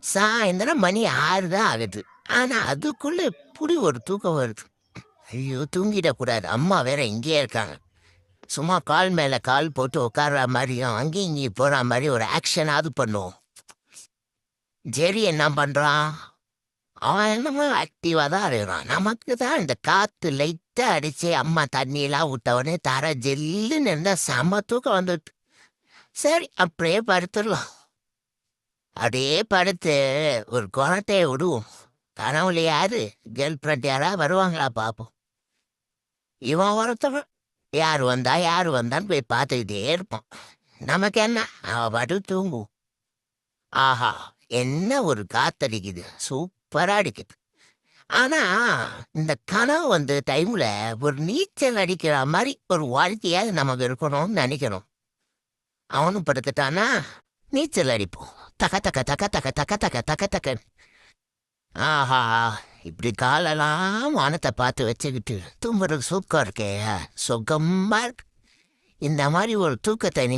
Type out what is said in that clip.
சாயந்தரம் மணி 6 தான் ஆகுது. ஆனா அதுக்குள்ள இப்படி ஒரு தூக்கம் வருது. ஐயோ! தூங்கிடக்கூடாது. அம்மா வேற இங்கேயே இருக்காங்க. சும்மா கால் மேல கால் போட்டு உட்கார்ற மாரியும், அங்கேயும் இங்கேயும் போற மாரி ஒரு ஆக்ஷனாவது பண்ணுவோம். ஜெர்ரி என்ன பண்றான்? அவன் என்னமோ ஆக்டிவா தான் இருக்கிறான். நமக்கு தான் இந்த காத்து லைட்டா அடிச்சு, அம்மா தண்ணியெல்லாம் விட்ட உடனே தரை ஜில்லுன்னு இருந்தா செம தூக்கம் வந்துடுது. சரி அப்படியே படுத்துடலாம். அப்படியே படுத்து ஒரு கொறட்டைய விடுவோம். கனவுல யாரு கேர்ள் ஃப்ரெண்ட் யாராவது வருவாங்களா பார்ப்போம். இவன் ஒருத்தவன் யாரு வந்தான்னு போய் பார்த்துக்கிட்டே இருப்பான். நமக்கு என்ன, அவ பாட்டுக்கு தூங்குவோம். ஆஹா! என்ன ஒரு காத்தடிக்குது. சூப்பரா அடிக்குது. ஆனா, இந்த கனவு டைம்ல ஒரு நீச்சல் அடிக்கிற மாரி ஒரு வாழ்க்கையாவது நமக்கு இருக்கணும்னு நெனைக்கிறோம். அவனும் படுத்துட்டான்னா, நீச்சல் அடிப்போம். தக தக தக தக தக தக தக தகன்னு. ஆஹா! இப்படி காலெல்லாம் வானத்த பார்த்து வச்சுக்கிட்டு தூங்குறது சுகம் இருக்கே! சுகமா இருக்கு. இந்த மாரி ஒரு தூக்கத்த நீங்க